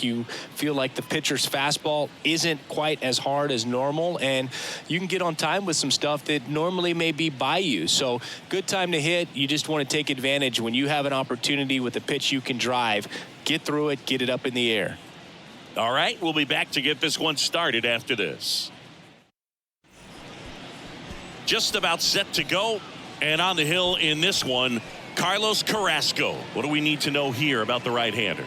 You feel like the pitcher's fastball isn't quite as hard as normal, and you can get on time with some stuff that normally may be by you. So good time to hit. You just want to take advantage when you have an opportunity with a pitch you can drive. Get through it, get it up in the air. All right, we'll be back to get this one started after this. Just about set to go, and on the hill in this one, Carlos Carrasco. What do we need to know here about the right-hander?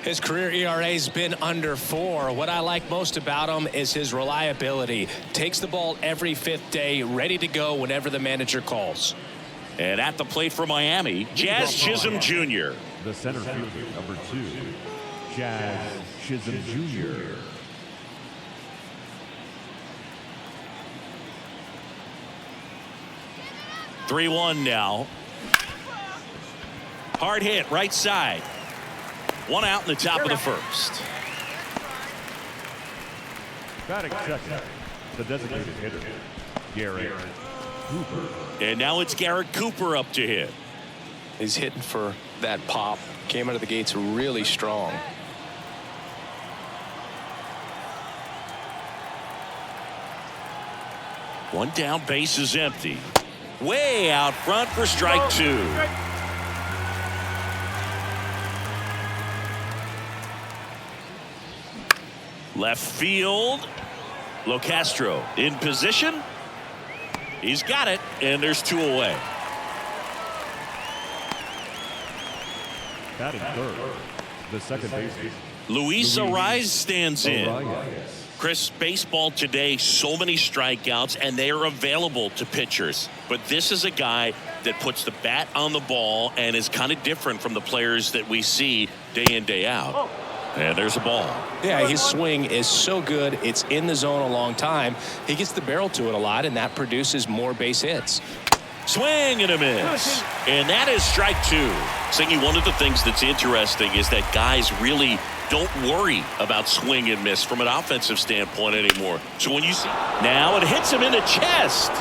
His career ERA's been under 4. What I like most about him is his reliability. Takes the ball every 5th day, ready to go whenever the manager calls. And at the plate for Miami, Jazz Chisholm Jr. The center fielder, number 2, Jazz Chisholm Jr. (3-1) now. Hard hit, right side. 1 out in the top of the first. Batting second, the designated hitter, Garrett Cooper. And now it's Garrett Cooper up to hit. He's hitting for that pop. Came out of the gates really strong. One down, base is empty. Way out front for strike 2. Left field. Locastro in position. He's got it, and there's 2 away. Batting third, the second baseman, Luis Arraez stands in. Arraez. Chris, baseball today, so many strikeouts, and they are available to pitchers. But this is a guy that puts the bat on the ball and is kind of different from the players that we see day in, day out. And there's a ball. Yeah, his swing is so good. It's in the zone a long time. He gets the barrel to it a lot, and that produces more base hits. Swing and a miss. And that is strike 2. Singy, one of the things that's interesting is that guys really don't worry about swing and miss from an offensive standpoint anymore. So when you see now, it hits him in the chest.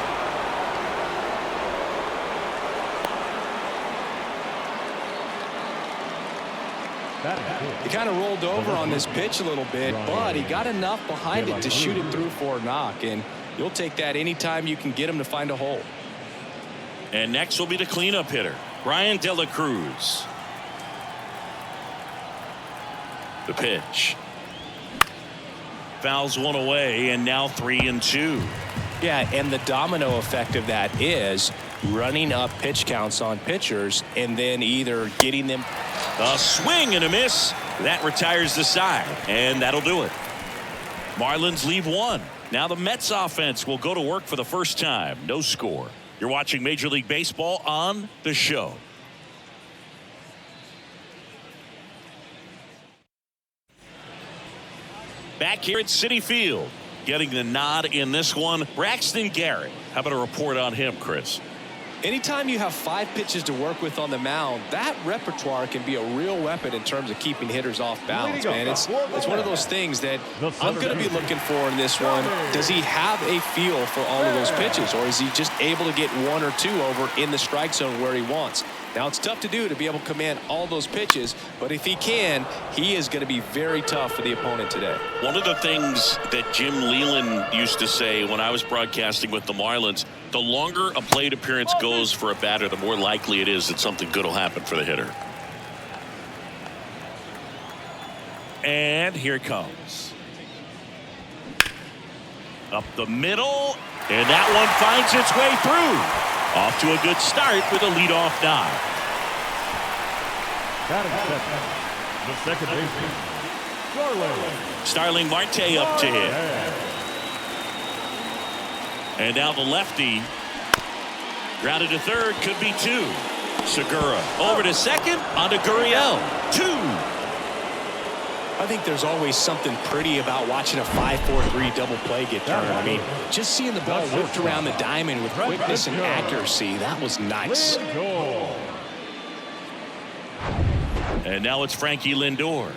He kind of rolled over on this pitch a little bit, but he got enough behind it to shoot it through for a knock, and you'll take that anytime you can get him to find a hole. And next will be the cleanup hitter, Brian De La Cruz. The pitch. Fouls one away, and now 3-2. Yeah, and the domino effect of that is running up pitch counts on pitchers and then either getting them. A swing and a miss. That retires the side, and that'll do it. Marlins leave 1. Now the Mets offense will go to work for the first time. No score. You're watching Major League Baseball on the show. Back here at Citi Field, getting the nod in this one, Braxton Garrett. How about a report on him, Chris? Anytime you have 5 pitches to work with on the mound, that repertoire can be a real weapon in terms of keeping hitters off balance, man. It's one of those things that I'm going to be looking for in this one. Does he have a feel for all of those pitches, or is he just able to get 1 or 2 over in the strike zone where he wants? Now, it's tough to do to be able to command all those pitches, but if he can, he is going to be very tough for the opponent today. One of the things that Jim Leyland used to say when I was broadcasting with the Marlins, the longer a plate appearance goes for a batter, the more likely it is that something good will happen for the hitter. And here it comes. Up the middle, and that one finds its way through. Off to a good start with a leadoff dive. The second baseman, Starling Marte up to hit. And now the lefty. Grounded to third, could be 2. Segura over to second, onto Gurriel. 2. I think there's always something pretty about watching a 5-4-3 double play get turned. I mean, just seeing the ball whipped around the diamond with quickness and accuracy, that was nice. And now it's Frankie Lindor.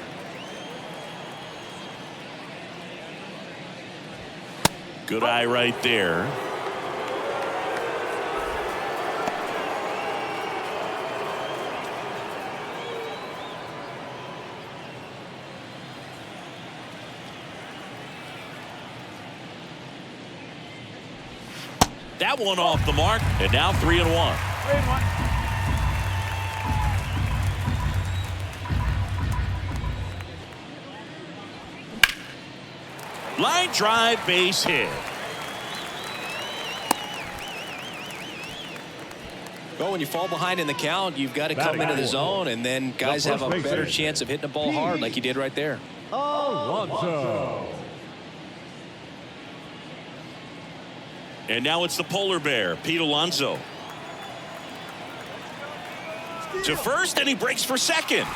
Good eye right there. That one off the mark, and now 3-1. 3-1. Line drive, base hit. Well, when you fall behind in the count, you've got to come into the zone, and then guys have a better chance of hitting the ball hard like he did right there. Alonso. And now it's the polar bear, Pete Alonso. To first, and he breaks for second.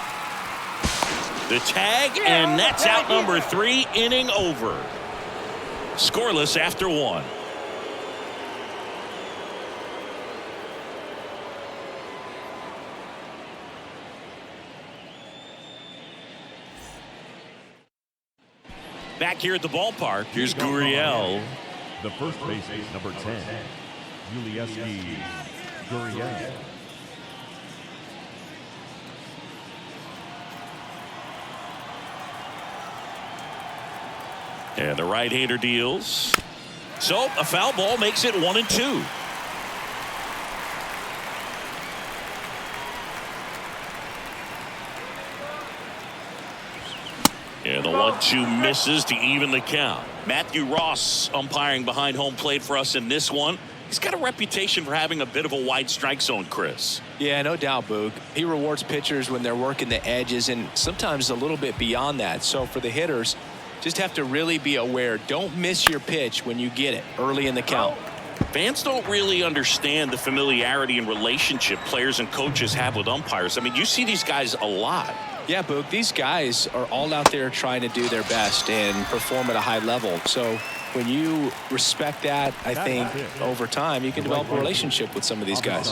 The tag, and that's out number 3, inning over. Scoreless after 1. Back here at the ballpark, here's Gurriel. The first baseman, number 10, Yulieski Gurriel. And the right-hander deals. So a foul ball makes it 1-2. And the 1-2 misses to even the count. Matthew Ross umpiring behind home plate for us in this one. He's got a reputation for having a bit of a wide strike zone, Chris. Yeah, no doubt, Boog. He rewards pitchers when they're working the edges and sometimes a little bit beyond that. So for the hitters, just have to really be aware. Don't miss your pitch when you get it early in the count. Fans don't really understand the familiarity and relationship players and coaches have with umpires. I mean, you see these guys a lot. Yeah, Boog, these guys are all out there trying to do their best and perform at a high level. So when you respect that, I think over time you can develop a relationship with some of these guys.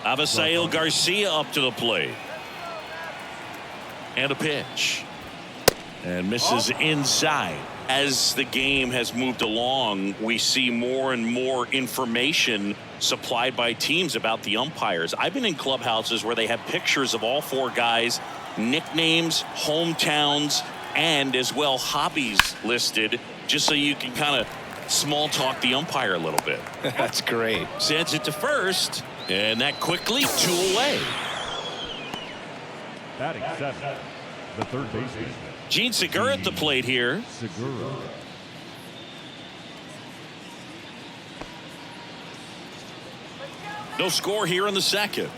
Abisail Garcia up to the plate. And a pitch. And misses inside. As the game has moved along, we see more and more information supplied by teams about the umpires. I've been in clubhouses where they have pictures of all 4 guys, nicknames, hometowns, and as well hobbies listed, just so you can kind of small talk the umpire a little bit. That's great. Sends it to first, and that quickly 2 away. Batting 7, the third baseman, Gene Segura at the plate here. Segura. No score here in the second.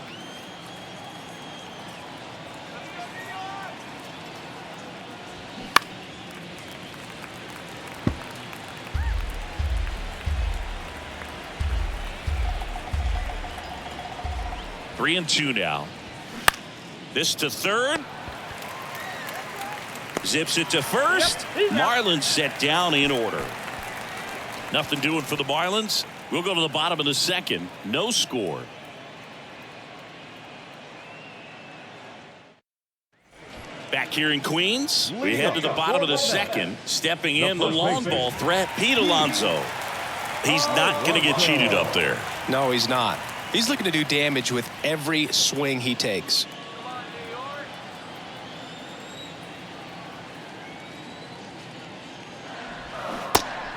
Three and 2 now. This to third. Zips it to first. Marlins set down in order. Nothing doing for the Marlins. We'll go to the bottom of the second. No score. Back here in Queens, we head to the bottom of the second. Stepping in the long ball threat, Pete Alonso. He's not going to get cheated up there. No, he's not. He's looking to do damage with every swing he takes.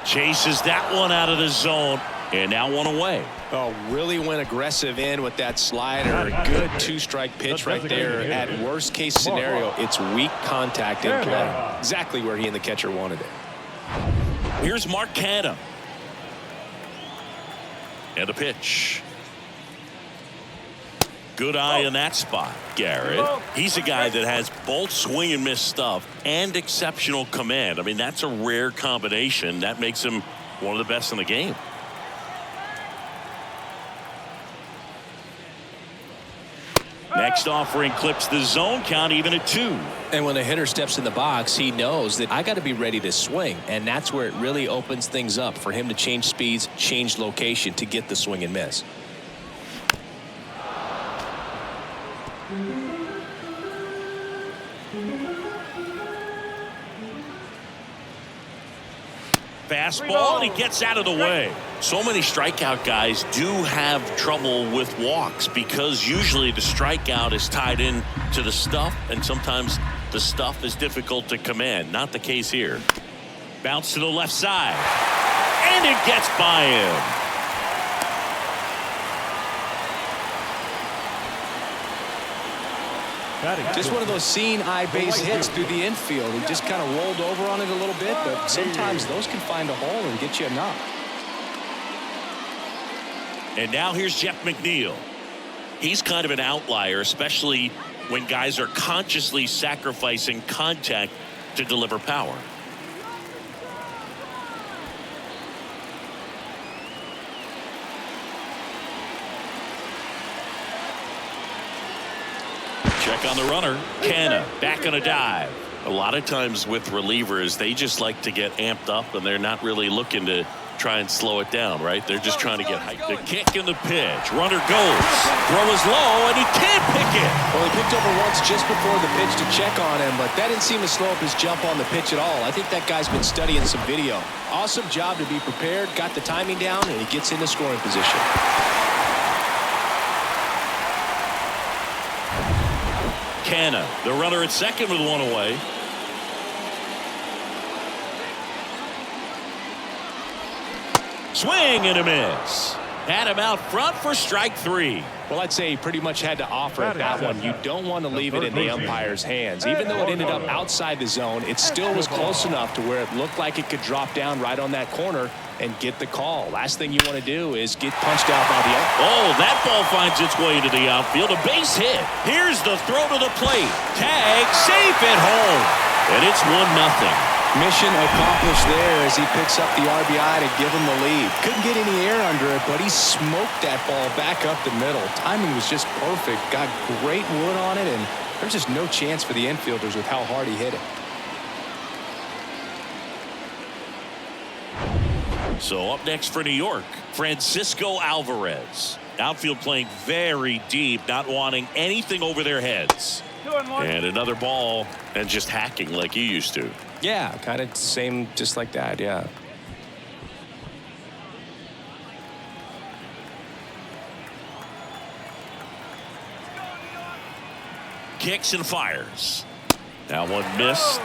Chases that one out of the zone, and now 1 away. Oh, really went aggressive in with that slider. Good 2-strike pitch right there. At worst case scenario, it's weak contact in play. Exactly where he and the catcher wanted it. Here's Mark Canha. And a pitch. Good eye in that spot, Garrett. He's a guy that has both swing and miss stuff and exceptional command. I mean, that's a rare combination. That makes him one of the best in the game. Next offering clips the zone count even at 2. And when a hitter steps in the box, he knows that I got to be ready to swing. And that's where it really opens things up for him to change speeds, change location to get the swing and miss. Fastball, and he gets out of the way. So many strikeout guys do have trouble with walks because usually the strikeout is tied in to the stuff, and sometimes the stuff is difficult to command. Not the case here. Bounce to the left side, and it gets by him. Just one of those seeing eye base hits through the infield. He just kind of rolled over on it a little bit, but sometimes those can find a hole and get you a knock. And now here's Jeff McNeil. He's kind of an outlier, especially when guys are consciously sacrificing contact to deliver power. Check on the runner. Canna back on a dive. A lot of times with relievers, they just like to get amped up and they're not really looking to try and slow it down, right? They're just trying to get hyped. The kick and the pitch. Runner goes. Throw is low and he can't pick it. Well, he picked over once just before the pitch to check on him, but that didn't seem to slow up his jump on the pitch at all. I think that guy's been studying some video. Awesome job to be prepared, got the timing down, and he gets into scoring position. Canna, the runner at second with one away. Swing and a miss. Had him out front for strike three. Well, I'd say he pretty much had to offer at that one. You don't want to leave it in the umpire's hands. Even though it ended up outside the zone, it still was close enough to where it looked like it could drop down right on that corner and get the call. Last thing you want to do is get punched out by the outfield. Oh, that ball finds its way to the outfield. A base hit. Here's the throw to the plate. Tag, safe at home. And it's 1-0. Mission accomplished there as he picks up the RBI to give him the lead. Couldn't get any air under it, but he smoked that ball back up the middle. Timing was just perfect. Got great wood on it, and there's just no chance for the infielders with how hard he hit it. So up next for New York, Francisco Alvarez. Outfield playing very deep, not wanting anything over their heads. And another ball and just hacking like you used to. Yeah, kind of same, just like that, yeah. Kicks and fires. Now one missed.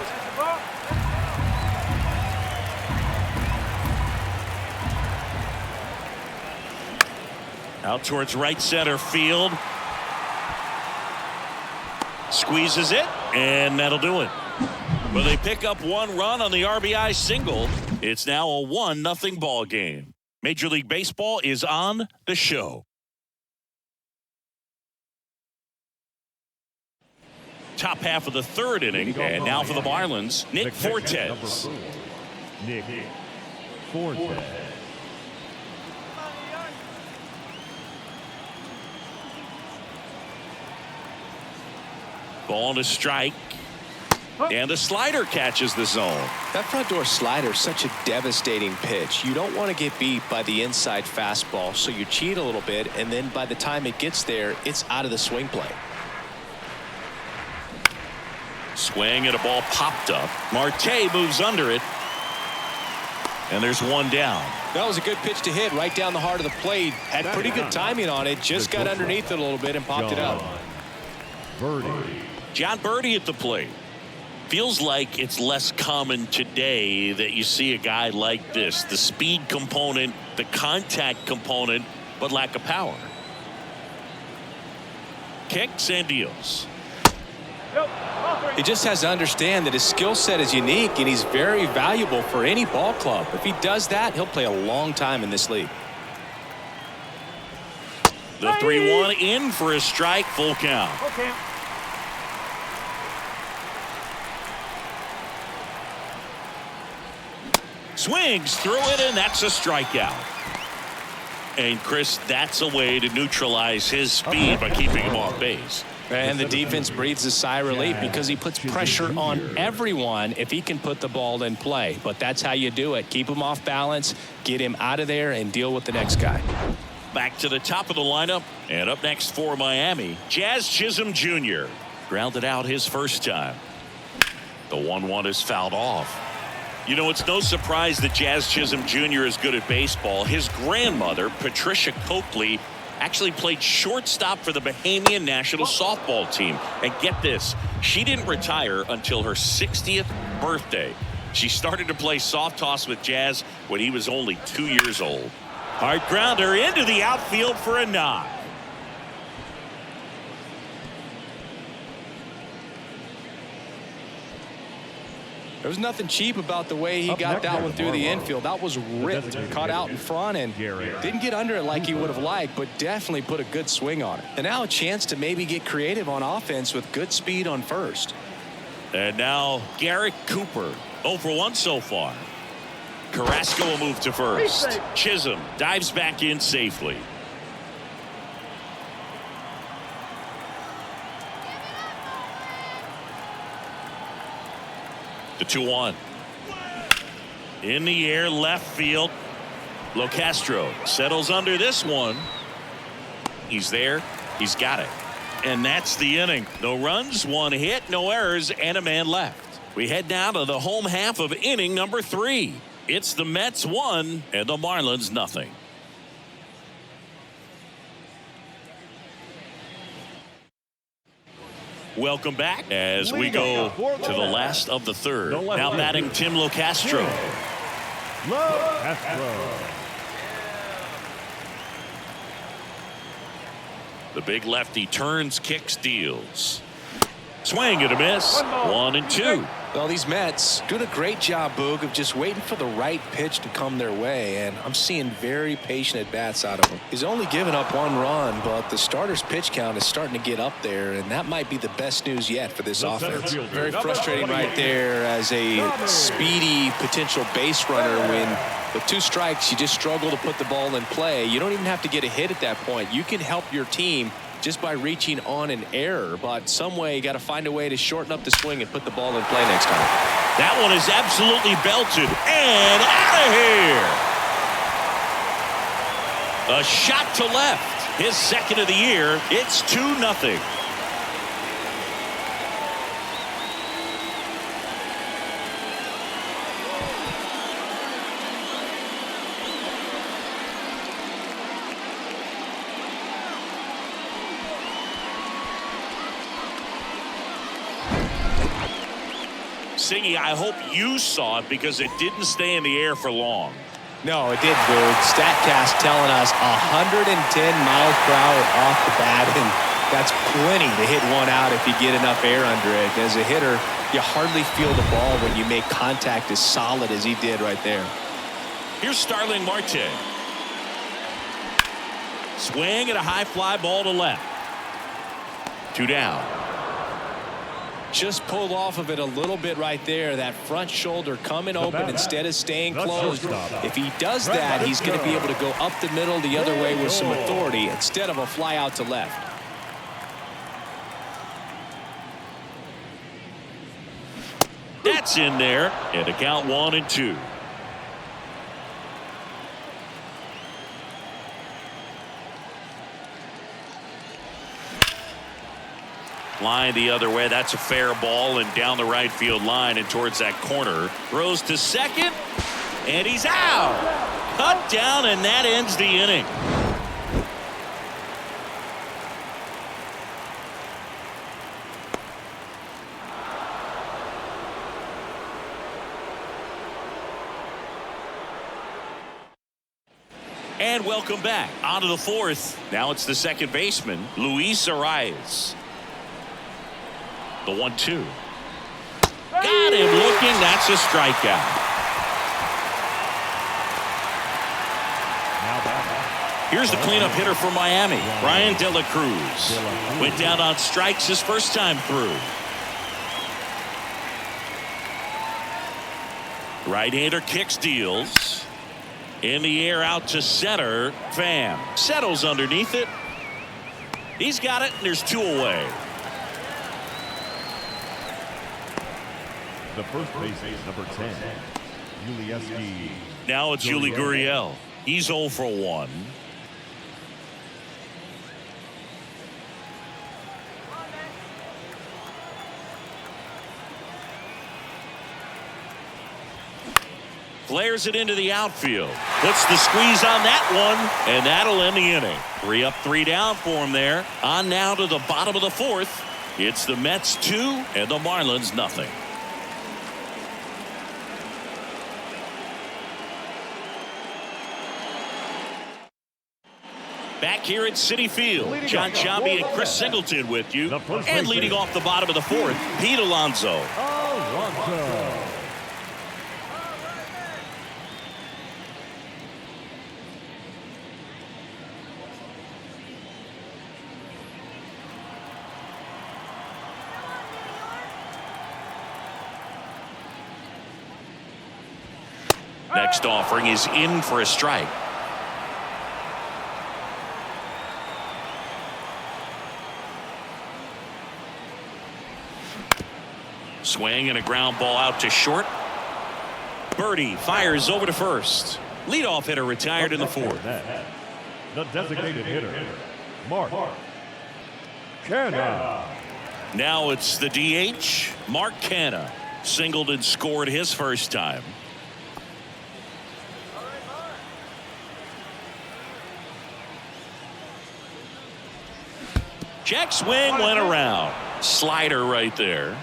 Out towards right center field. Squeezes it, and that'll do it. Well, they pick up one run on the RBI single. It's now a 1-0 ball game. Major League Baseball is on the show. Top half of the third inning, and now for the Marlins, Nick Fortes. Nick Fortes. Ball to strike. And the slider catches the zone. That front door slider is such a devastating pitch. You don't want to get beat by the inside fastball, so you cheat a little bit, and then by the time it gets there, it's out of the swing plane. Swing and a ball popped up. Marte moves under it. And there's one down. That was a good pitch to hit right down the heart of the plate. Had pretty good timing on it. Just got underneath it a little bit and popped it up. John Birdie at the plate. Feels like it's less common today that you see a guy like this. The speed component, the contact component, but lack of power. Kicks and deals. He just has to understand that his skill set is unique and he's very valuable for any ball club. If he does that, he'll play a long time in this league. The 3-1 in for a strike, full count. Okay. Swings through it, and that's a strikeout. And Chris, that's a way to neutralize his speed by keeping him off base. And the defense breathes a sigh of relief because he puts pressure on everyone if he can put the ball in play. But that's how you do it. Keep him off balance, get him out of there, and deal with the next guy. Back to the top of the lineup, and up next for Miami, Jazz Chisholm Jr. Grounded out his first time. The 1-1 is fouled off. You know, it's no surprise that Jazz Chisholm Jr. is good at baseball. His grandmother, Patricia Coakley, actually played shortstop for the Bahamian national softball team. And get this, she didn't retire until her 60th birthday. She started to play soft toss with Jazz when he was only 2 years old. Hard grounder into the outfield for a knock. There was nothing cheap about the way he got that one through the infield. That was ripped, caught out in front, and didn't get under it like he would have liked, but definitely put a good swing on it. And now a chance to maybe get creative on offense with good speed on first. And now Garrett Cooper, 0 for 1 so far. Carrasco will move to first. Chisholm dives back in safely. The 2-1. In the air, left field. Locastro settles under this one. He's there. He's got it. And that's the inning. No runs, 1 hit, no errors, and a man left. We head now to the home half of inning number 3. It's the Mets 1 and the Marlins nothing. Welcome back as we go to the last of the third. Now batting Tim Locastro. The big lefty turns, kicks, deals. Swing and a miss. 1 and 2. Well, these Mets doing a great job, Boog, of just waiting for the right pitch to come their way, and I'm seeing very patient at-bats out of him. He's only given up 1 run, but the starter's pitch count is starting to get up there, and that might be the best news yet for this offense. Very frustrating right there as a speedy potential base runner when with 2 strikes you just struggle to put the ball in play. You don't even have to get a hit at that point. You can help your team just by reaching on an error, but some way you got to find a way to shorten up the swing and put the ball in play next time. That one is absolutely belted and out of here. A shot to left, his second of the year. It's 2-0. Singy, I hope you saw it because it didn't stay in the air for long. No, it didn't, Boog. StatCast telling us 110 miles per hour off the bat, and that's plenty to hit one out if you get enough air under it. As a hitter, you hardly feel the ball when you make contact as solid as he did right there. Here's Starling Marte. Swing and a high fly ball to left. 2 down. Just pulled off of it a little bit right there. That front shoulder coming open instead of staying closed. If he does that, he's going to be able to go up the middle the other way with some authority instead of a fly out to left. That's in there, and a count 1 and 2. Line the other way. That's a fair ball and down the right field line and towards that corner. Throws to second, and he's out. Cut down, and that ends the inning. And welcome back. On to the 4th. Now it's the second baseman, Luis Arias. The 1-2. Got him looking. That's a strikeout. Here's the cleanup hitter for Miami, Ryan De La Cruz. Went down on strikes his first time through. Right-hander kicks, deals. In the air out to center. Pham settles underneath it. He's got it, and there's 2 away. The first baseman, number 10, Yulieski. Now it's Yuli Gurriel. He's 0 for 1. Flares it into the outfield. Puts the squeeze on that one, and that'll end the inning. 3 up, 3 down for him there. On now to the bottom of the 4th. It's the Mets 2 and the Marlins nothing. Back here at Citi Field, John Sciambi and Chris Singleton with you. And leading off the bottom of the 4th, Pete Alonso. Next offering is in for a strike. Swing and a ground ball out to short. Birdie fires over to first. Leadoff hitter retired in the fourth. The designated hitter, Mark Canha. Now it's the DH, Mark Canha. Singled and scored his first time. Check swing went around. Slider right there.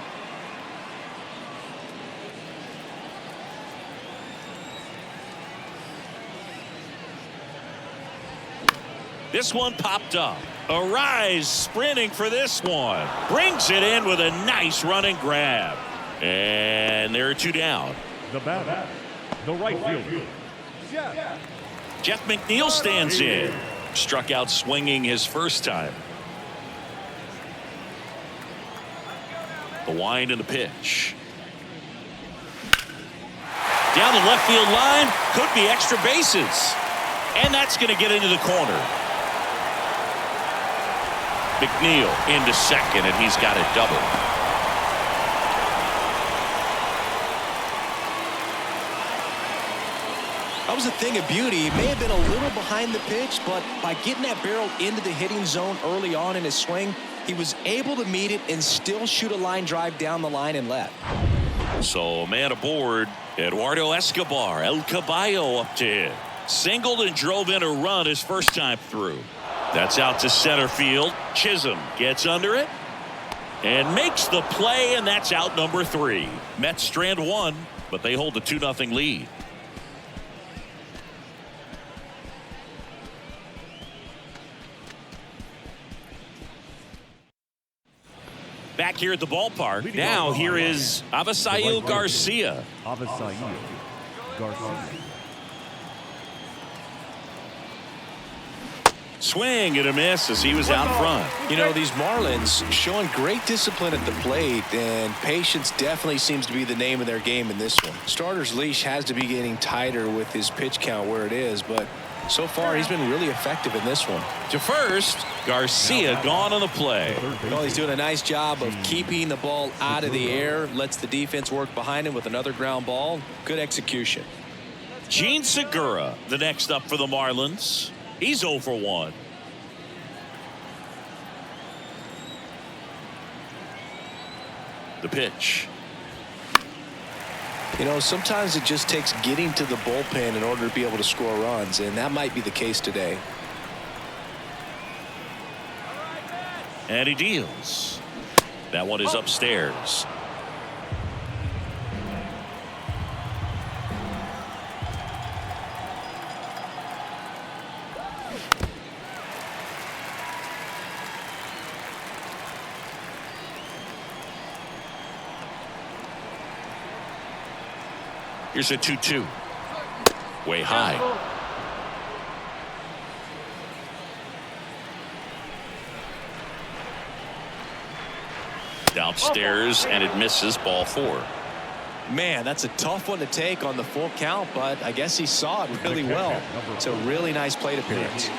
This one popped up. Arise sprinting for this one. Brings it in with a nice running grab. And there are two down. The batter, the right fielder, Jeff McNeil stands in. Struck out swinging his first time. The wind and the pitch. Down the left field line. Could be extra bases. And that's going to get into the corner. McNeil into second, and he's got a double. That was a thing of beauty. He may have been a little behind the pitch, but by getting that barrel into the hitting zone early on in his swing, he was able to meet it and still shoot a line drive down the line and left. So a man aboard. Eduardo Escobar, El Caballo up to hit. Singled and drove in a run his first time through. That's out to center field. Chisholm gets under it and makes the play, and that's out number 3. Mets strand 1, but they hold a 2-0 lead. Back here at the ballpark. Now here is Avisail Garcia. Avisail Garcia. Swing and a miss as he was out front. You know, these Marlins showing great discipline at the plate, and patience definitely seems to be the name of their game in this one. Starter's leash has to be getting tighter with his pitch count where it is, but so far he's been really effective in this one. To first, Garcia gone on the play. Well, he's doing a nice job of keeping the ball out of the air, lets the defense work behind him with another ground ball. Good execution. Gene Segura, the next up for the Marlins. He's 0 for 1. The pitch. You know, sometimes it just takes getting to the bullpen in order to be able to score runs, and that might be the case today. And he deals. That one is upstairs. Here's a 2-2. Way high. Downstairs, and it misses, ball 4. Man, that's a tough one to take on the full count, but I guess he saw it really well. It's a really nice plate appearance.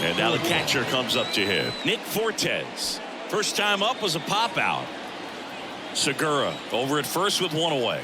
And now the catcher comes up to him. Nick Fortes. First time up was a pop out. Segura over at first with one away.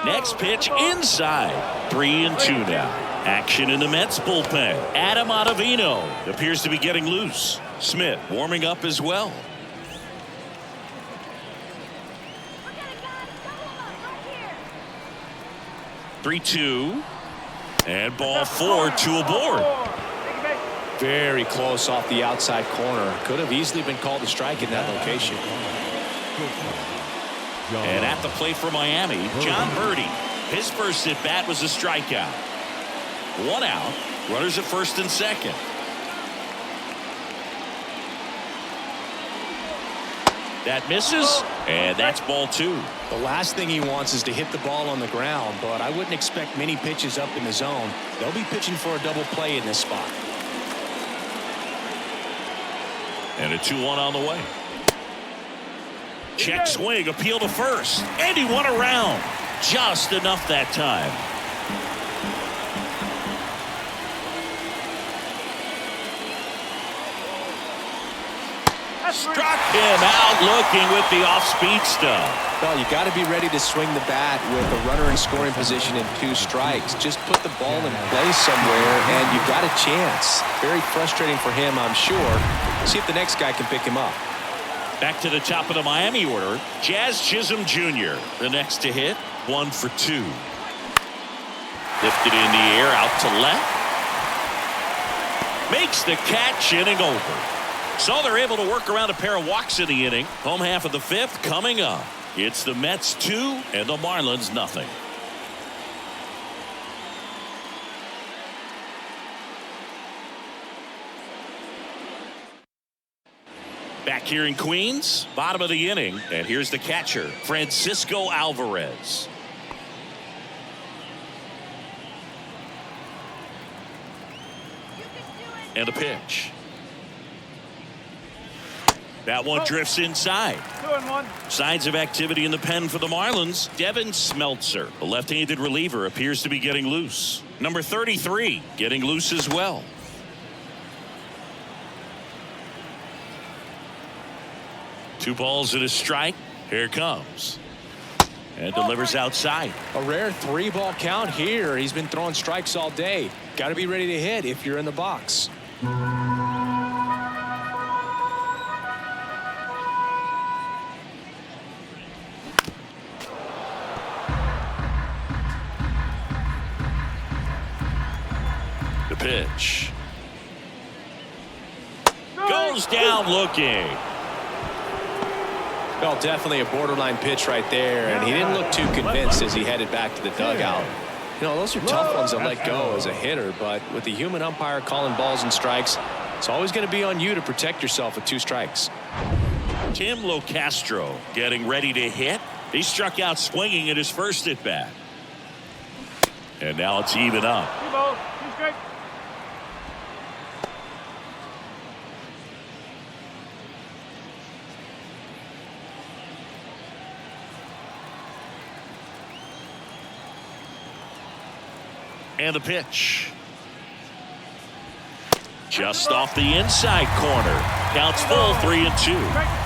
Next pitch inside. 3-2 now. Action in the Mets bullpen. Adam Ottavino appears to be getting loose. Smith warming up as well. Okay, 3-2. And ball 4, 2 aboard. Very close off the outside corner. Could have easily been called a strike in that location. And at the plate for Miami, John Birdie. His first at bat was a strikeout. 1 out. Runners at first and second. That misses, and that's ball 2. The last thing he wants is to hit the ball on the ground, but I wouldn't expect many pitches up in the zone. They'll be pitching for a double play in this spot. And a 2-1 on the way. Check swing, appeal to first, and he won around. Just enough that time. Struck him out looking with the off-speed stuff. Well, you got to be ready to swing the bat with a runner in scoring position and 2 strikes. Just put the ball in play somewhere, and you've got a chance. Very frustrating for him, I'm sure. See if the next guy can pick him up. Back to the top of the Miami order. Jazz Chisholm Jr., the next to hit. 1 for 2. Lifted in the air, out to left. Makes the catch, inning over. So they're able to work around a pair of walks in the inning. Home half of the 5th coming up. It's the Mets 2 and the Marlins nothing. Back here in Queens, bottom of the inning, and here's the catcher, Francisco Alvarez. And a pitch. That one drifts inside. 2-1. Signs of activity in the pen for the Marlins. Devin Smeltzer, the left-handed reliever, appears to be getting loose. Number 33 getting loose as well. Two balls and a strike. Here it comes. And delivers outside. A rare 3-ball count here. He's been throwing strikes all day. Got to be ready to hit if you're in the box. The pitch. Goes down looking. Well, definitely a borderline pitch right there, and he didn't look too convinced as he headed back to the dugout. You know, those are tough ones to let go as a hitter, but with the human umpire calling balls and strikes, it's always going to be on you to protect yourself with 2 strikes. Tim Locastro getting ready to hit. He struck out swinging at his first at bat. And now it's even up. 2 balls, 2 strikes. And the pitch. Just off the inside corner. Counts full, 3-2.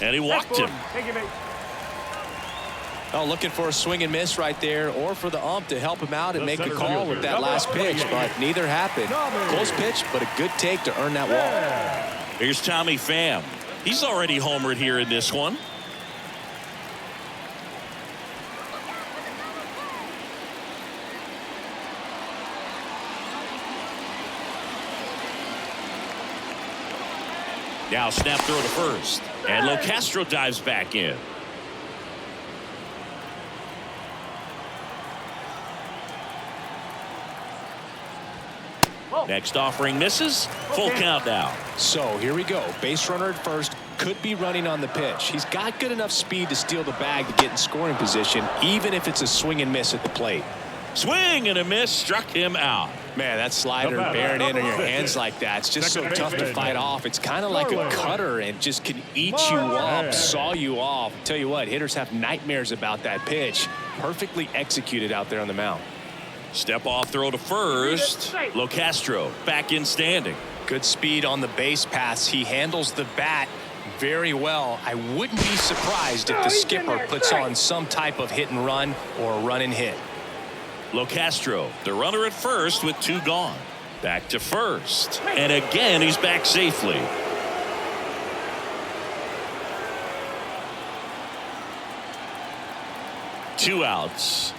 And he walked him. Thank you, mate. Oh, looking for a swing and miss right there, or for the ump to help him out and make a call with that last pitch, but neither happened. Close pitch, but a good take to earn that walk. Here's Tommy Pham. He's already homered here in this one. Now snap throw to first, and Locastro dives back in. Next offering misses. Full count now. So here we go. Base runner at first. Could be running on the pitch. He's got good enough speed to steal the bag to get in scoring position, even if it's a swing and miss at the plate. Swing and a miss. Struck him out. Man, that slider bearing in on your hands like that, it's just so tough to fight off. It's kind of like a cutter and just can eat you up, saw you off. Tell you what, hitters have nightmares about that pitch. Perfectly executed out there on the mound. Step off throw to first. Locastro back in standing. Good speed on the base pass. He handles the bat very well. I wouldn't be surprised if the skipper puts on some type of hit and run or a run and hit. Locastro, the runner at first with 2 gone. Back to first. And again, he's back safely. Two outs.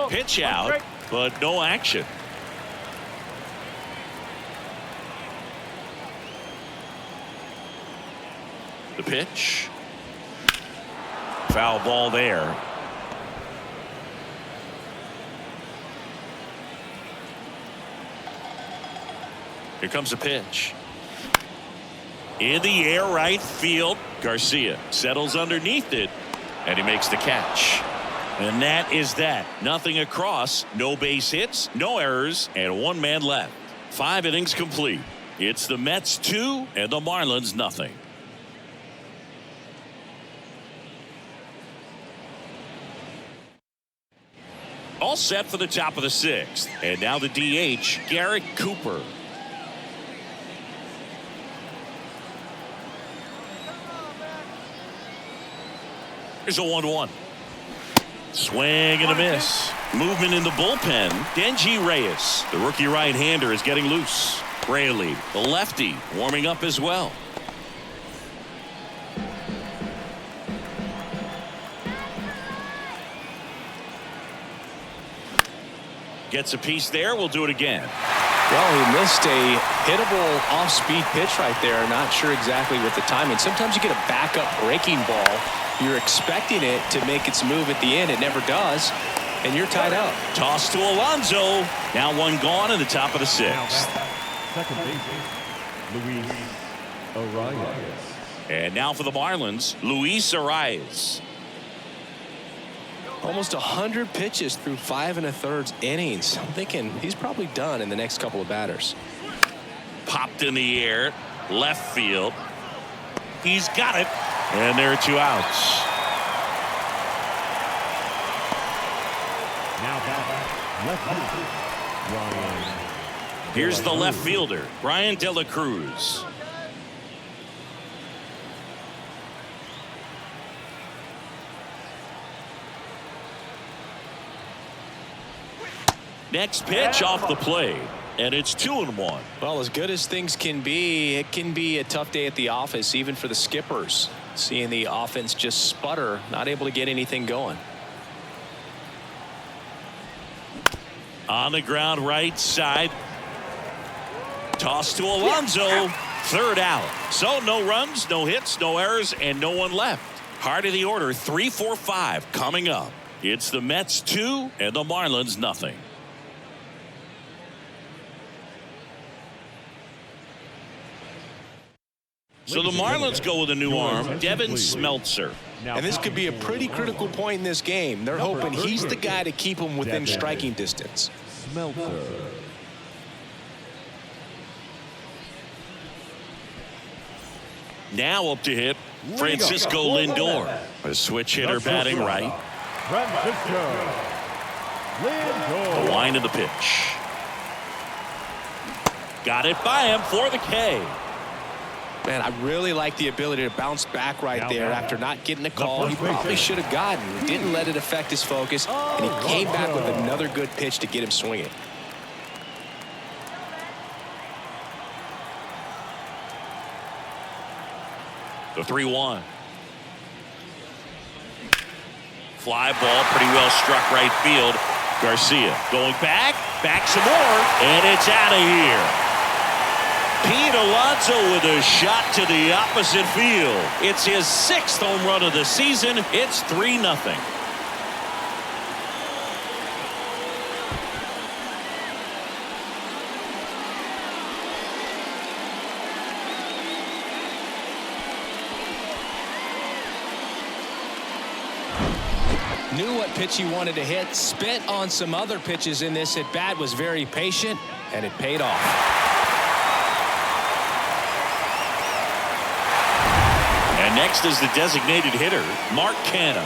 Pitch out, but no action. The pitch. Foul ball there. Here comes a pitch. In the air, right field. Garcia settles underneath it, and he makes the catch. And that is that. Nothing across, no base hits, no errors, and one man left. 5 innings complete. It's the Mets 2 and the Marlins nothing. All set for the top of the 6th. And now the DH, Garrett Cooper. Here's a 1-1. Swing and a miss. Movement in the bullpen. Denji Reyes, the rookie right-hander, is getting loose. Raley, the lefty, warming up as well. Gets a piece there. We'll do it again. Well, he missed a hittable off-speed pitch right there. Not sure exactly with the timing. Sometimes you get a backup breaking ball. You're expecting it to make its move at the end. It never does. And you're tied up. Toss to Alonso. Now one gone in the top of the 6th. Second baseman, Luis Arias. And now for the Marlins, Luis Arias. Almost 100 pitches through 5 1/3 innings. I'm thinking he's probably done in the next couple of batters. Popped in the air. Left field. He's got it. And there are 2 outs. Now back, left field, Ryan. Here's the left fielder, Brian De La Cruz. Next pitch off the plate, and it's 2-1. Well, as good as things can be, it can be a tough day at the office, even for the skippers. Seeing the offense just sputter, not able to get anything going. On the ground, right side. Toss to Alonso. 3rd out. So no runs, no hits, no errors, and no one left. Heart of the order, 3, 4, 5 coming up. It's the Mets 2 and the Marlins nothing. So the Marlins go with a new arm, Devin Smeltzer. And this could be a pretty critical point in this game. They're hoping he's the guy to keep them within striking distance. Smeltzer. Now up to hit, Francisco Lindor. A switch hitter batting right. Francisco Lindor. The line of the pitch. Got it by him for the K. Man, I really like the ability to bounce back right there after not getting the call he probably should have gotten. He didn't let it affect his focus, and he came back with another good pitch to get him swinging. The 3-1. Fly ball pretty well struck right field. Garcia going back some more, and it's out of here. Pete Alonso with a shot to the opposite field. It's his 6th home run of the season. It's 3-0. Knew what pitch he wanted to hit, spent on some other pitches in this at bat, was very patient, and it paid off. And next is the designated hitter, Mark Canha.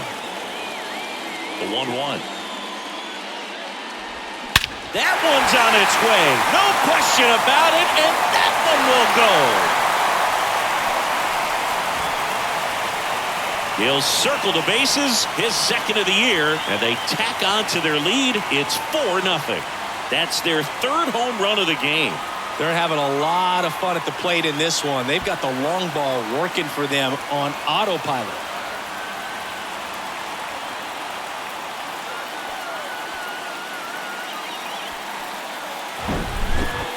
The 1-1. That one's on its way. No question about it, and that one will go. He'll circle the bases, his 2nd of the year, and they tack on to their lead. It's 4-0. That's their 3rd home run of the game. They're having a lot of fun at the plate in this one. They've got the long ball working for them on autopilot.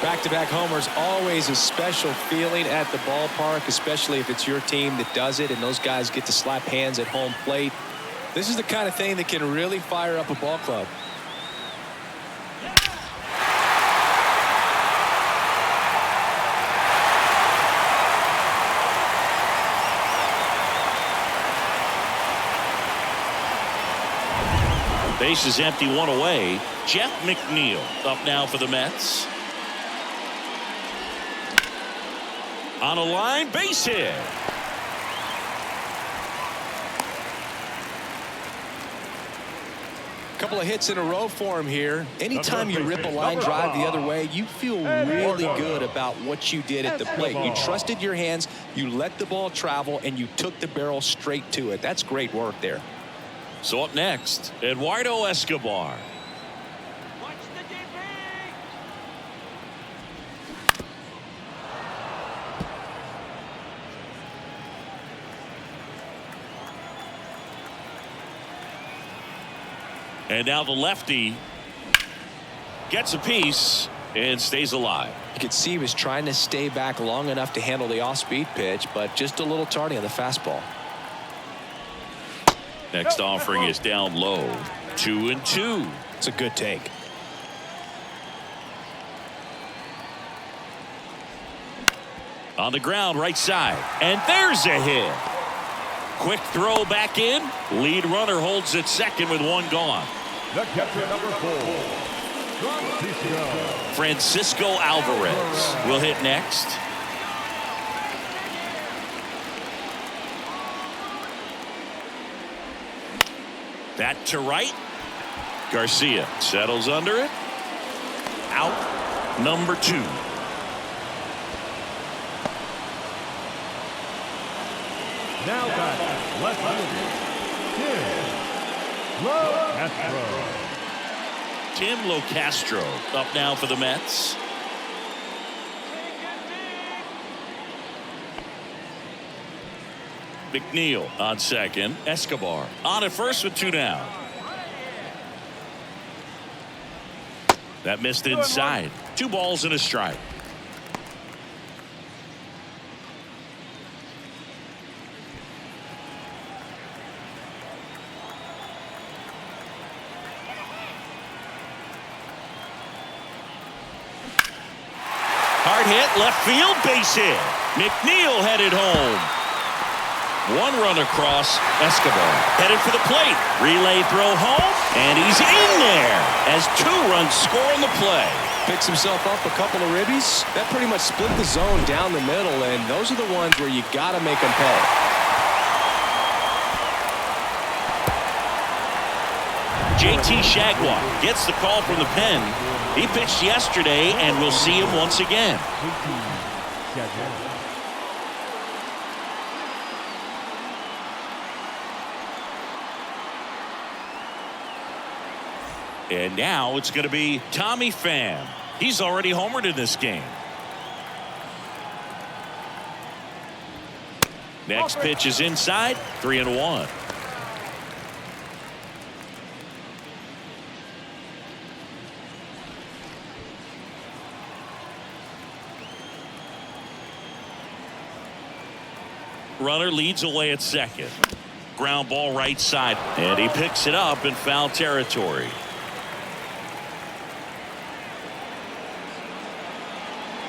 Back Back-to-back homers, always a special feeling at the ballpark, especially if it's your team that does it and those guys get to slap hands at home plate. This is the kind of thing that can really fire up a ball club. Base is empty, one away. Jeff McNeil up now for the Mets. On a line, base hit. Couple of hits in a row for him here. Anytime you rip a line drive the other way, you feel really good about what you did at the plate. You trusted your hands, you let the ball travel, and you took the barrel straight to it. That's great work there. So up next, Eduardo Escobar. And now the lefty gets a piece and stays alive. You could see he was trying to stay back long enough to handle the off-speed pitch, but just a little tardy on the fastball. Next offering is down low. 2-2. It's a good take. On the ground, right side. And there's a hit. Quick throw back in. Lead runner holds at second with one gone. The catcher, number 4, Francisco Alvarez will hit next. That to right. Garcia settles under it. Out. Number 2. Now back, left fielder, Tim Locastro up now for the Mets. McNeil on second. Escobar on at first with 2 down. That missed inside. 2 balls and a strike. Hard hit, left field, base hit. McNeil headed home. 1 run across. Escobar headed for the plate. Relay throw home, and he's in there as 2 runs score on the play. Picks himself up a couple of ribbies. That pretty much split the zone down the middle, and those are the ones where you got to make them pay. JT Shagwar gets the call from the pen. He pitched yesterday, and we'll see him once again. And now it's going to be Tommy Pham. He's already homered in this game. Next pitch is inside. 3-1. Runner leads away at second. Ground ball right side, and he picks it up in foul territory.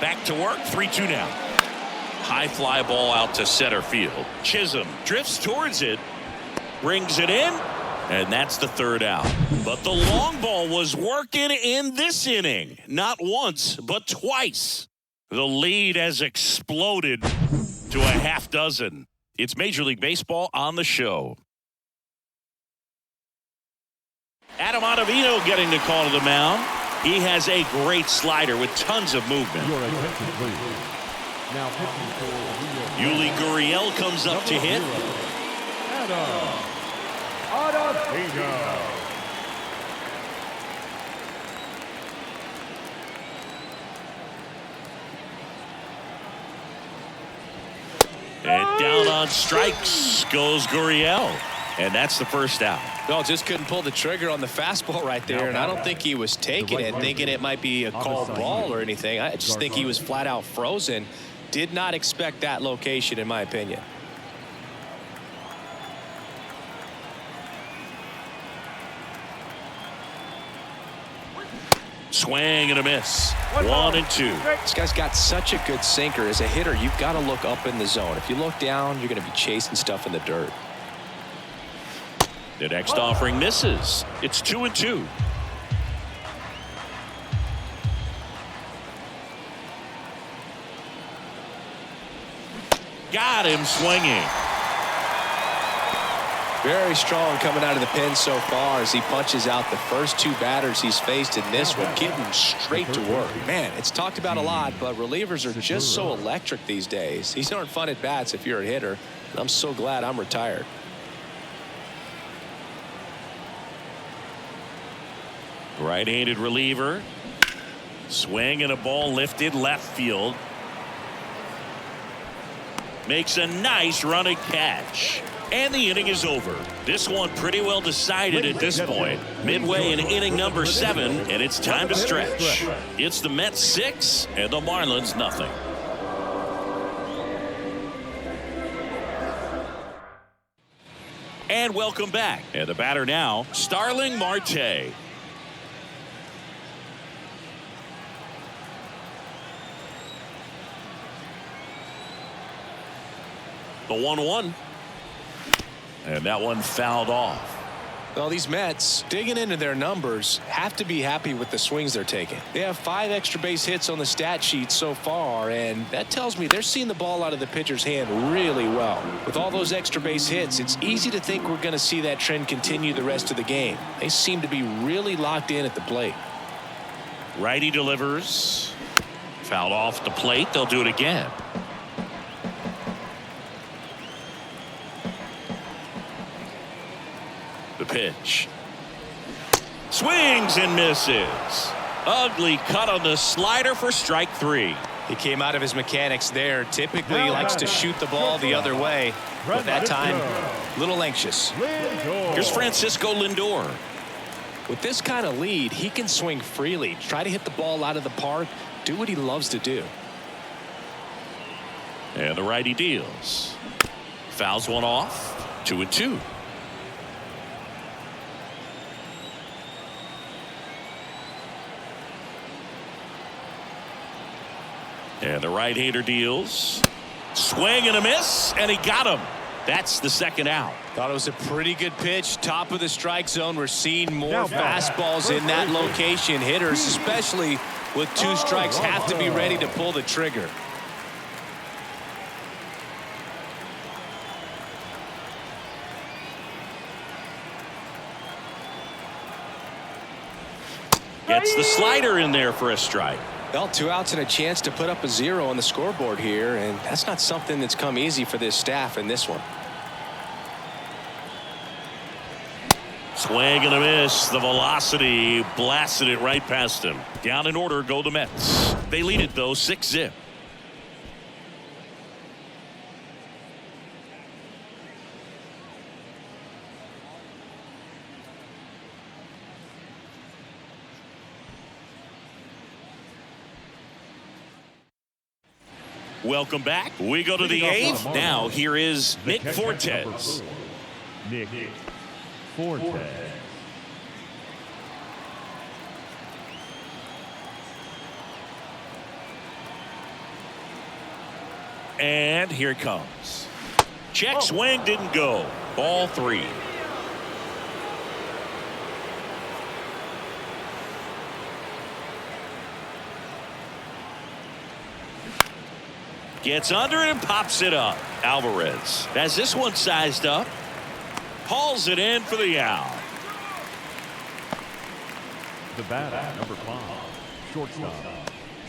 Back to work. 3-2 now. High fly ball out to center field. Chisholm drifts towards it, brings it in, and that's the 3rd out. But the long ball was working in this inning. Not once, but twice. The lead has exploded to a half dozen. It's Major League Baseball on the show. Adam Ottavino getting the call to the mound. He has a great slider with tons of movement. Now pitching for Yuli Gurriel comes up to hit. Ottavino. And down on strikes goes Gurriel. And that's the 1st out. No, just couldn't pull the trigger on the fastball right there, and I don't think he was taking it, thinking it might be a called ball or anything. I just think he was flat out frozen. Did not expect that location, in my opinion. Swing and a miss. 1-2. This guy's got such a good sinker. As a hitter, you've got to look up in the zone. If you look down, you're going to be chasing stuff in the dirt. The next offering misses. It's 2-2. Got him swinging. Very strong coming out of the pen so far as he punches out the first two batters he's faced in this one, getting straight to work. Man, it's talked about a lot, but relievers are just so electric these days. These aren't fun at bats if you're a hitter. I'm so glad I'm retired. Right-handed reliever. Swing and a ball lifted left field. Makes a nice running catch. And the inning is over. This one pretty well decided at this point. Midway in inning number 7, and it's time to stretch. It's the Mets 6 and the Marlins nothing. And welcome back. And the batter now, Starling Marte. The 1-1. And that one fouled off. Well, these Mets, digging into their numbers, have to be happy with the swings they're taking. They have 5 extra base hits on the stat sheet so far, and that tells me they're seeing the ball out of the pitcher's hand really well. With all those extra base hits, it's easy to think we're going to see that trend continue the rest of the game. They seem to be really locked in at the plate. Righty delivers. Fouled off the plate. They'll do it again. The pitch. Swings and misses. Ugly cut on the slider for strike 3. He came out of his mechanics there. Typically likes to shoot the ball the other way, but that time a little anxious. Here's Francisco Lindor. With this kind of lead, he can swing freely, try to hit the ball out of the park, do what he loves to do. And the righty deals. Fouls one off. 2-2. And the right-hander deals. Swing and a miss, and he got him. That's the second out. Thought it was a pretty good pitch. Top of the strike zone. We're seeing more fastballs in that location. Hitters, especially with 2 strikes, have to be ready to pull the trigger. Gets the slider in there for a strike. Well, 2 outs and a chance to put up a 0 on the scoreboard here, and that's not something that's come easy for this staff in this one. Swing and a miss. The velocity blasted it right past him. Down in order go the Mets. They lead it though 6-0. Welcome back. We go to the 8th. Now here is Nick Fortes. Nick Fortes. And here it comes. Check swing didn't go. Ball 3. Gets under it and pops it up. Alvarez has this one sized up. Hauls it in for the out. The batter, number 5, shortstop,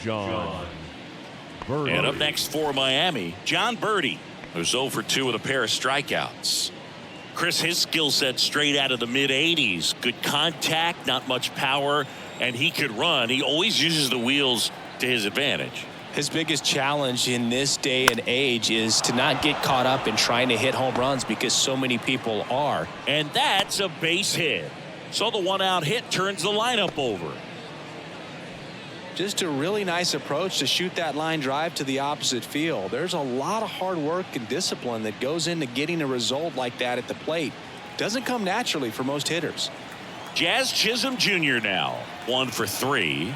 John Birdie. And up next for Miami, John Birdie, who's 0 for 2 with a pair of strikeouts. Chris, his skill set straight out of the mid-80s. Good contact, not much power, and he could run. He always uses the wheels to his advantage. His biggest challenge in this day and age is to not get caught up in trying to hit home runs because so many people are. And that's a base hit. So the one-out hit turns the lineup over. Just a really nice approach to shoot that line drive to the opposite field. There's a lot of hard work and discipline that goes into getting a result like that at the plate. Doesn't come naturally for most hitters. Jazz Chisholm Jr. now 1 for 3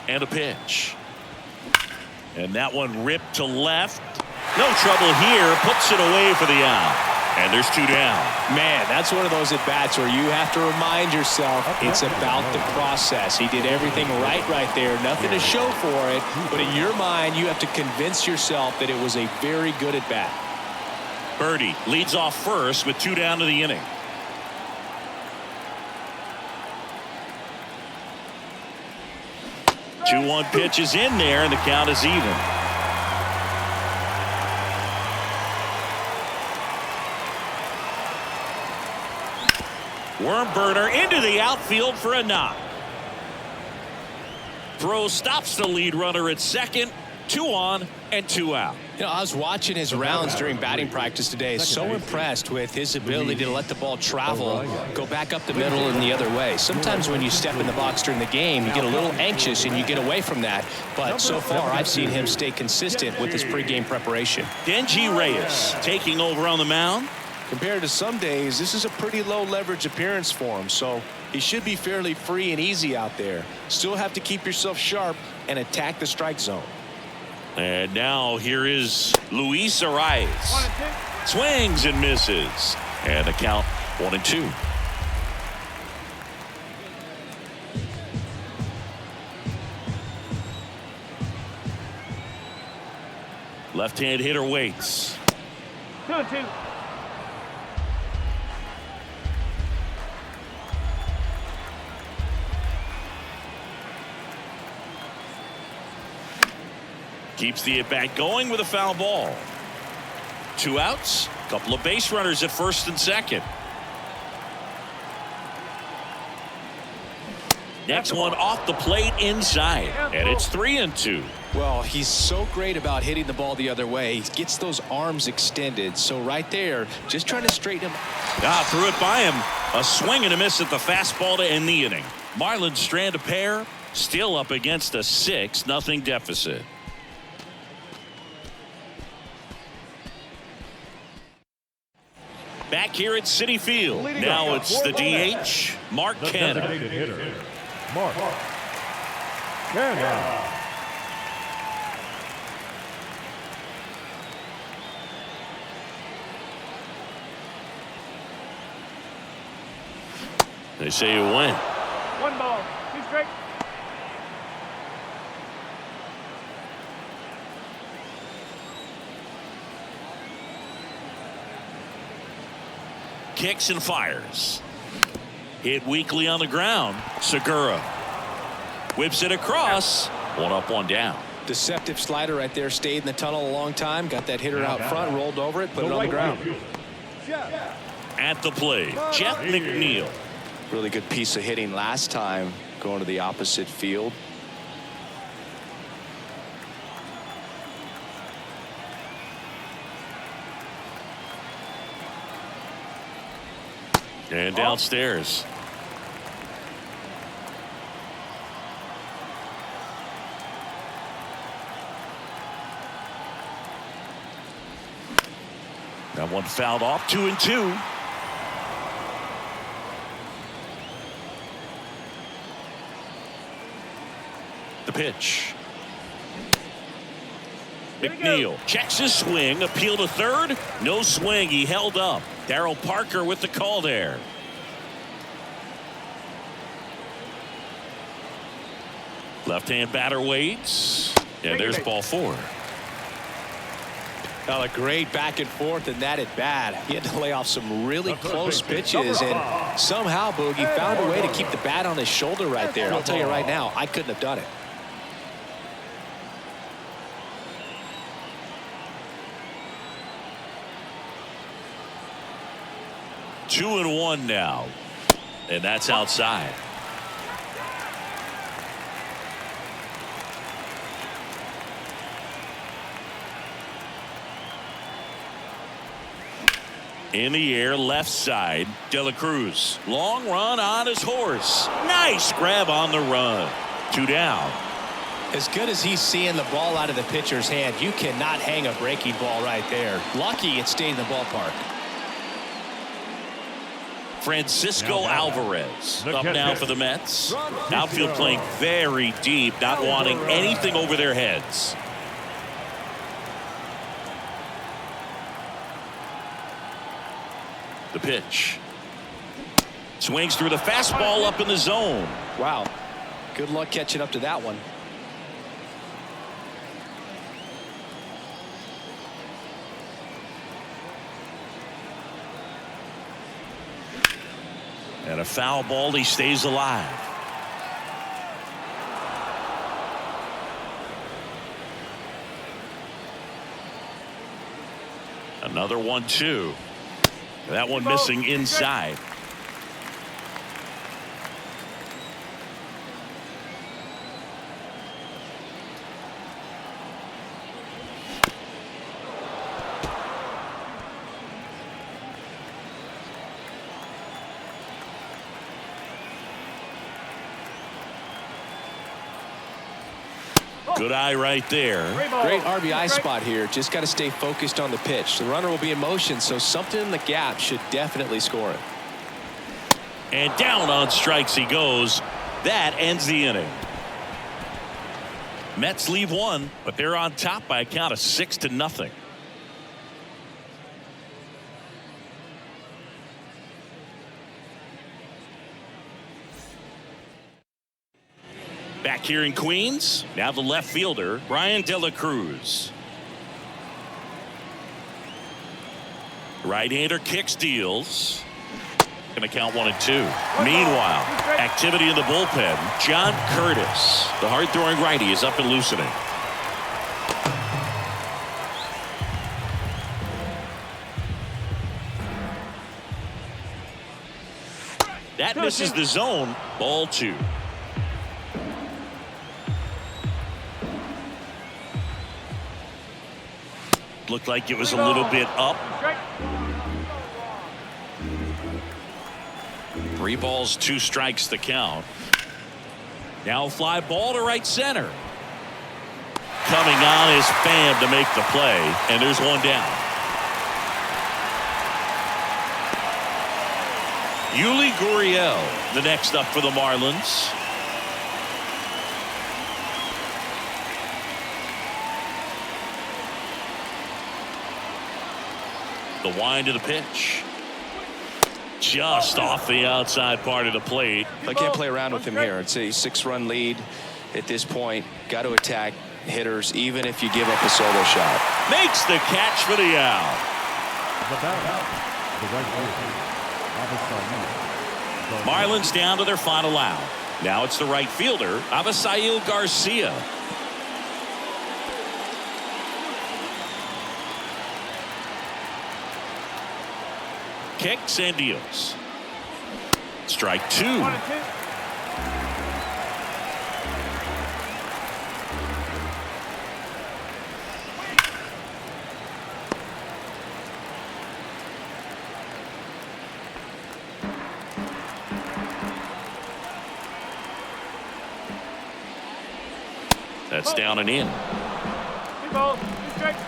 and a pitch. And that one ripped to left. No trouble here. Puts it away for the out. And there's 2 down. Man, that's one of those at-bats where you have to remind yourself it's about the process. He did everything right there. Nothing to show for it. But in your mind, you have to convince yourself that it was a very good at-bat. Birdie leads off first with 2 down to the inning. Two 2-1 pitch is in there, and the count is even. Worm burner into the outfield for a knock. Throw stops the lead runner at second. 2 on and 2 out. You know, I was watching his rounds during batting practice today. So impressed with his ability to let the ball travel, go back up the middle and the other way. Sometimes when you step in the box during the game, you get a little anxious and you get away from that. But so far, I've seen him stay consistent with his pregame preparation. Denji Reyes taking over on the mound. Compared to some days, this is a pretty low leverage appearance for him. So he should be fairly free and easy out there. Still have to keep yourself sharp and attack the strike zone. And now here is Luis Arias. Swings and misses. And the count 1-2. Left-hand hitter waits. 2-2. Keeps the at-bat going with a foul ball. 2 outs. Couple of base runners at first and second. Next one off the plate inside. And it's 3-2. Well, he's so great about hitting the ball the other way. He gets those arms extended. So right there, just trying to straighten him. Threw it by him. A swing and a miss at the fastball to end the inning. Marlins strand a pair. Still up against a 6-0 deficit. Back here at Citi Field. Now it's the DH, Mark Canha. Mark Canha. They say you win. 1 ball, 2 strikes. Kicks and fires. Hit weakly on the ground. Segura whips it across. 1 up, 1 down. Deceptive slider right there. Stayed in the tunnel a long time. Got that hitter out front, rolled over it, put it on the ground. At the plate, Jeff McNeil. Really good piece of hitting last time, going to the opposite field. And downstairs. That one fouled off. 2-2. The pitch. McNeil checks his swing. Appeal to third. No swing. He held up. Darryl Parker with the call there. Left-hand batter waits. And there's ball 4. A great back and forth in that at bat. He had to lay off some really close pitches, and somehow Boogie found a way to keep the bat on his shoulder right there. I'll tell you right now, I couldn't have done it. Two and 1 now. And that's outside. In the air, left side. De La Cruz. Long run on his horse. Nice grab on the run. 2 down. As good as he's seeing the ball out of the pitcher's hand, you cannot hang a breaking ball right there. Lucky it stayed in the ballpark. Francisco Alvarez up now for the Mets. Outfield playing very deep, not wanting anything over their heads. The pitch. Swings through the fastball up in the zone. Wow. Good luck catching up to that one. And a foul ball, he stays alive. Another 1-2. That one missing inside. Good eye right there. Great RBI spot here. Just got to stay focused on the pitch. The runner will be in motion, so something in the gap should definitely score it. And down on strikes he goes. That ends the inning. Mets leave one, but they're on top by a count of 6-0. Back here in Queens, now the left fielder, Brian De La Cruz. Right-hander kicks, deals. Going to count 1-2. Meanwhile, activity in the bullpen. John Curtis, the hard-throwing righty, is up and loosening. That misses the zone. Ball 2. Looked like it was a little bit up. 3 balls, 2 strikes to count. Now fly ball to right center. Coming on is Pham to make the play, and there's 1 down. Yuli Gurriel, the next up for the Marlins. The wind of the pitch. Just off the outside part of the plate. I can't play around with him here. It's a 6-run lead at this point. Got to attack hitters even if you give up a solo shot. Makes the catch for the out. Marlins down to their final out. Now it's the right fielder, Avisail Garcia. Kicks and deals. Strike 2. 1-2. That's down and in. 2 balls, 2 strikes.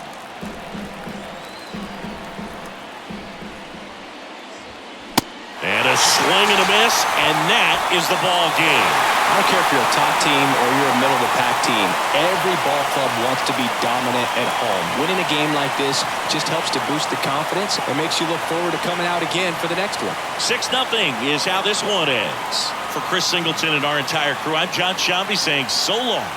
And a swing and a miss, and that is the ball game. I don't care if you're a top team or you're a middle-of-the-pack team. Every ball club wants to be dominant at home. Winning a game like this just helps to boost the confidence and makes you look forward to coming out again for the next one. 6-0 is how this one ends. For Chris Singleton and our entire crew, I'm John Shambi saying so long.